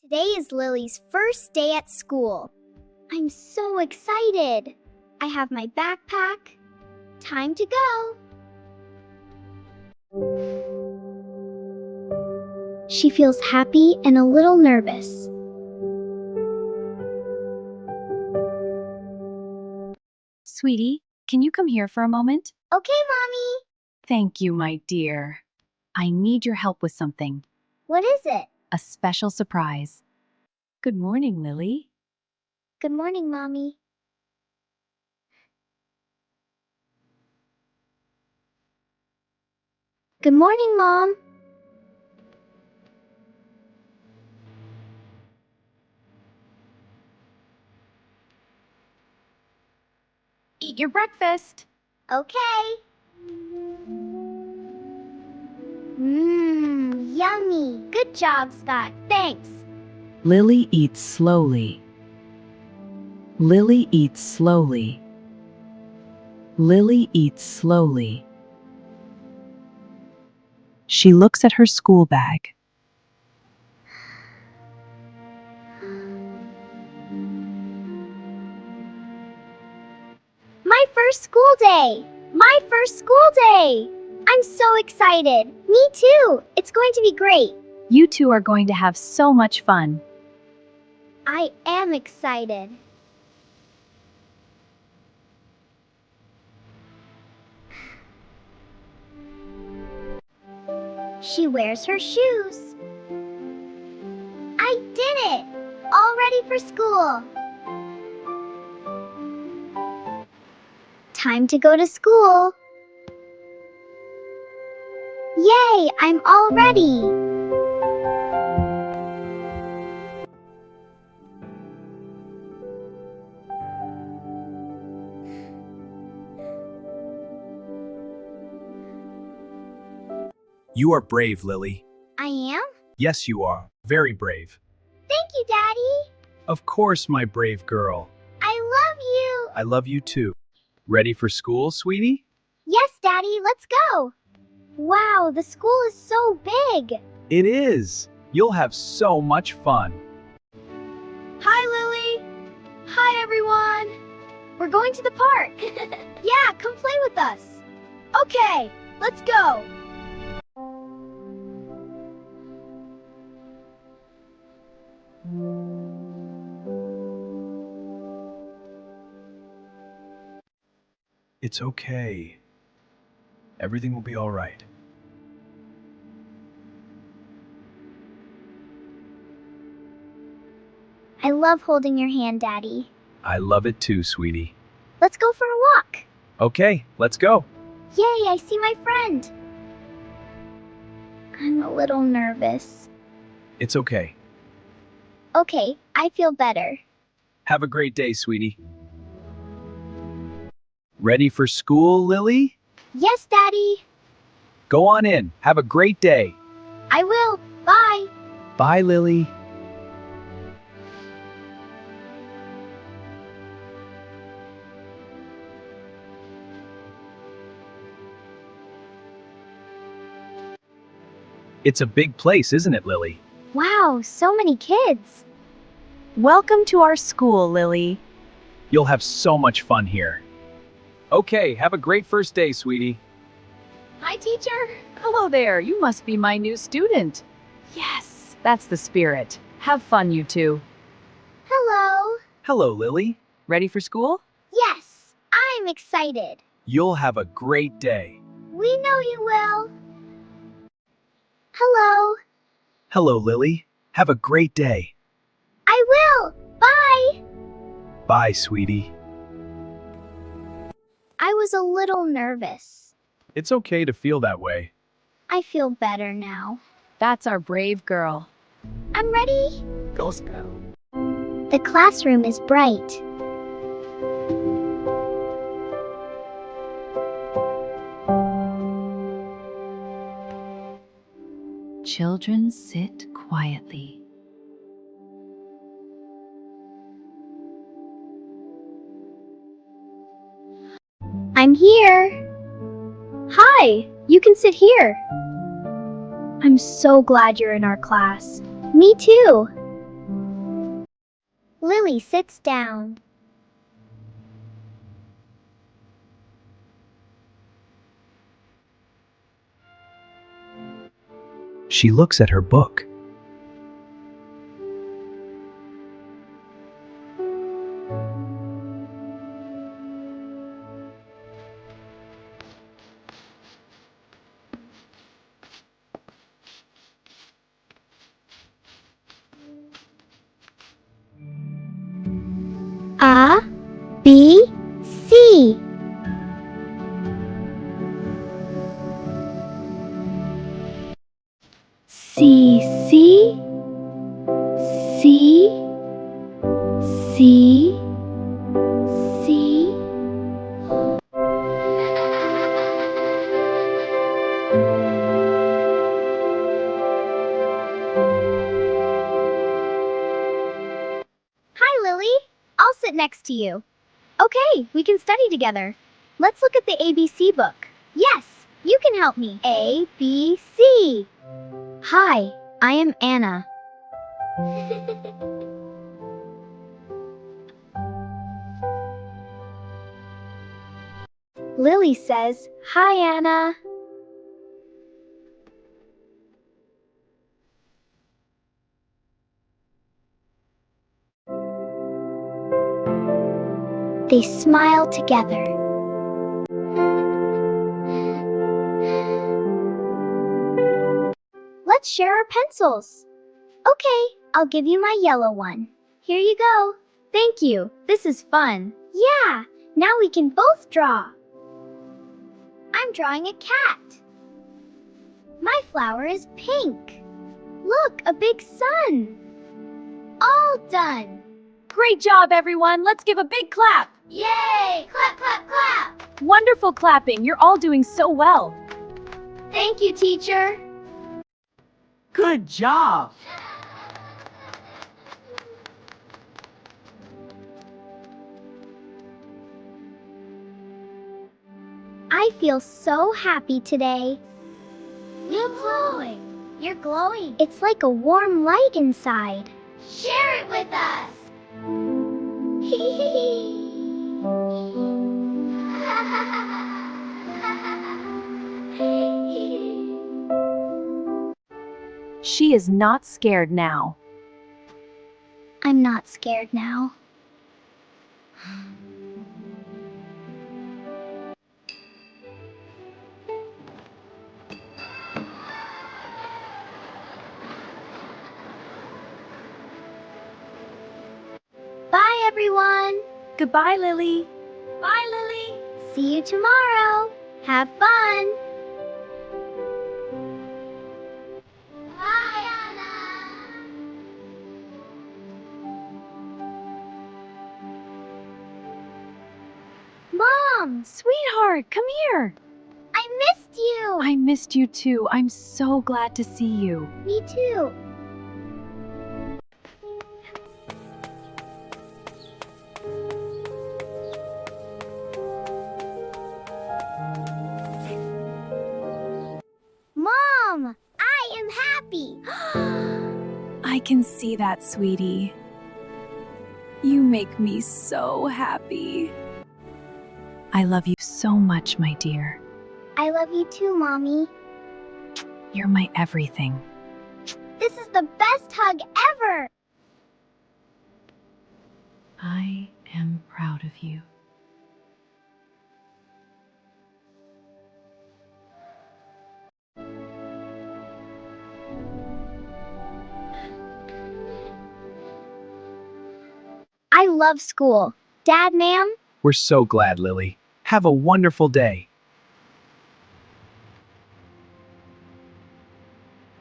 Today is Lily's first day at school. I'm so excited. I have my backpack. Time to go. She feels happy and a little nervous. Sweetie, can you come here for a moment? Okay, Mommy. Thank you, my dear. I need your help with something. What is it? A special surprise. Good morning, Lily. Good morning, Mommy. Good morning, Mom. Eat your breakfast. Okay. Yummy. Good job, Scott. Thanks. Lily eats slowly. Lily eats slowly. Lily eats slowly. She looks at her school bag. My first school day! My first school day! I'm so excited. Me too. It's going to be great. You two are going to have so much fun. I am excited. She wears her shoes. I did it! All ready for school. Time to go to school. Yay! I'm all ready. You are brave, Lily. I am? Yes, you are. Very brave. Thank you, Daddy. Of course, my brave girl. I love you. I love you too. Ready for school, sweetie? Yes, Daddy, let's go. Wow, the school is so big. It is. You'll have so much fun. Hi, Lily. Hi, everyone. We're going to the park. Yeah, come play with us. Okay, let's go. It's okay. Everything will be all right. I love holding your hand, Daddy. I love it too, sweetie. Let's go for a walk. Okay, let's go. Yay, I see my friend. I'm a little nervous. It's okay. Okay, I feel better. Have a great day, sweetie. Ready for school, Lily? Yes, Daddy. Go on in. Have a great day. I will. Bye. Bye, Lily. It's a big place, isn't it, Lily? Wow, so many kids. Welcome to our school, Lily. You'll have so much fun here. Okay, have a great first day, sweetie. Hi, teacher. Hello there. You must be my new student. Yes, that's the spirit. Have fun, you two. Hello. Hello, Lily. Ready for school? Yes, I'm excited. You'll have a great day. We know you will. Hello. Hello, Lily. Have a great day. I will. Bye. Bye, sweetie. I was a little nervous. It's okay to feel that way. I feel better now. That's our brave girl. I'm ready. Go, Scout. The classroom is bright. Children sit quietly. I'm here. Hi, you can sit here. I'm so glad you're in our class. Me too. Lily sits down. She looks at her book. A, B, C. C, C, C, C, C. Hi, Lily. I'll sit next to you. Okay, we can study together. Let's look at the ABC book. Yes, you can help me. A, B, C. Hi, I am Anna. Lily says, "Hi, Anna." They smile together. Let's share our pencils. Okay, I'll give you my yellow one. Here you go. Thank you. This is fun. Yeah, now we can both draw. I'm drawing a cat. My flower is pink. Look, a big sun. All done. Great job, everyone. Let's give a big clap. Yay! Clap, clap, clap! Wonderful clapping. You're all doing so well. Thank you, teacher. Good job! I feel so happy today. You're glowing. You're glowing. It's like a warm light inside. Share it with us. She is not scared now. I'm not scared now. Bye, everyone. Goodbye, Lily. Bye, Lily. See you tomorrow. Have fun. Bye, Anna. Mom, Sweetheart, come here. I missed you. I missed you too. I'm so glad to see you. Me too. Mom, I am happy. I can see that, sweetie. You make me so happy. I love you so much, my dear. I love you too, Mommy. You're my everything. This is the best hug ever. I am proud of you. I love school. Dad, ma'am? We're so glad, Lily. Have a wonderful day.